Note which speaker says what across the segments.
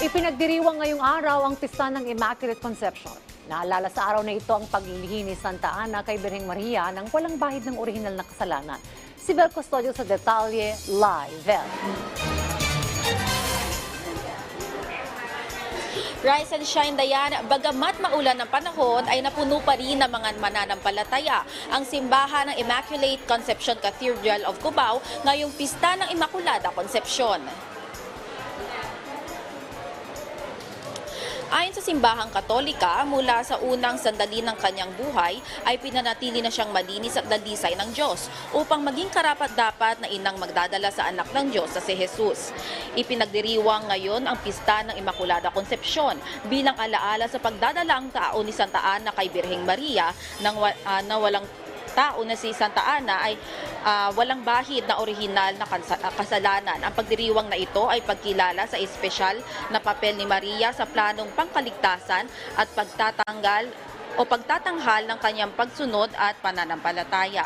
Speaker 1: Ipinagdiriwang ngayong araw ang pista ng Immaculate Conception. Naalala sa araw na ito ang paglilihi ni Santa Ana kay Birheng Maria nang walang bahid ng orihinal na kasalanan. Si Bel Custodio sa detalye, live. Bel.
Speaker 2: Rise and shine, Dayan, bagamat maulan ng panahon ay napuno pa rin ng mga mananampalataya ang simbahan ng Immaculate Conception Cathedral of Cubao ngayong pista ng Immaculada Concepcion. Ayon sa simbahang Katolika, mula sa unang sandali ng kanyang buhay ay pinanatili na siyang malinis at dalisay ng Diyos upang maging karapat-dapat na inang magdadala sa anak ng Diyos na si Jesus. Ipinagdiriwang ngayon ang pista ng Immaculada Concepcion bilang alaala sa pagdadalaang tao ni Santa Ana kay Birheng Maria na walang tao na si Santa Ana ay walang bahid na orihinal na kasalanan. Ang pagdiriwang na ito ay pagkilala sa espesyal na papel ni Maria sa planong pangkaligtasan at pagtatanghal ng kanyang pagsunod at pananampalataya.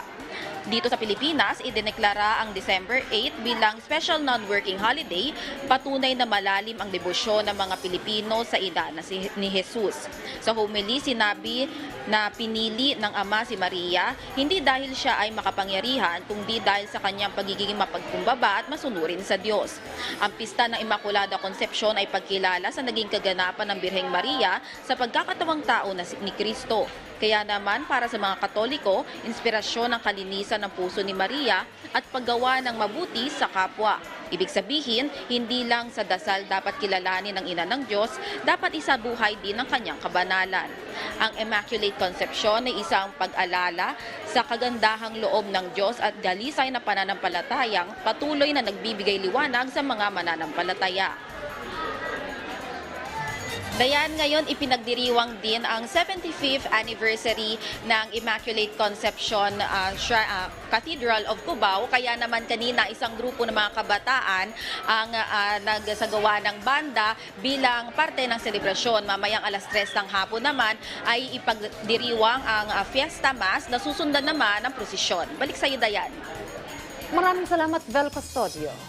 Speaker 2: Dito sa Pilipinas, idineklara ang December 8 bilang Special Non-Working Holiday, patunay na malalim ang debosyon ng mga Pilipino sa ina ni Jesus. Sa homily, sinabi na pinili ng Ama si Maria, hindi dahil siya ay makapangyarihan, kundi dahil sa kanyang pagiging mapagkumbaba at masunurin sa Diyos. Ang pista ng Immaculada Concepcion ay pagkilala sa naging kaganapan ng Birheng Maria sa pagkakatawang tao ni Kristo. Kaya naman para sa mga Katoliko, inspirasyon ang kalinisan ng puso ni Maria at paggawa ng mabuti sa kapwa. Ibig sabihin, hindi lang sa dasal dapat kilalanin ng ina ng Diyos, dapat isabuhay din ang kanyang kabanalan. Ang Immaculate Conception ay isang pag-alala sa kagandahang loob ng Diyos at dalisay na pananampalatayang patuloy na nagbibigay liwanag sa mga mananampalataya. Dayan, ngayon ipinagdiriwang din ang 75th anniversary ng Immaculate Conception Cathedral of Cubao. Kaya naman kanina isang grupo ng mga kabataan ang nagsagawa ng banda bilang parte ng selebrasyon. Mamayang alas 3 ng hapon naman ay ipagdiriwang ang Fiesta Mass na susundan naman ng prosesyon. Balik sa iyo, Dayan.
Speaker 1: Maraming salamat, Bel Custodio.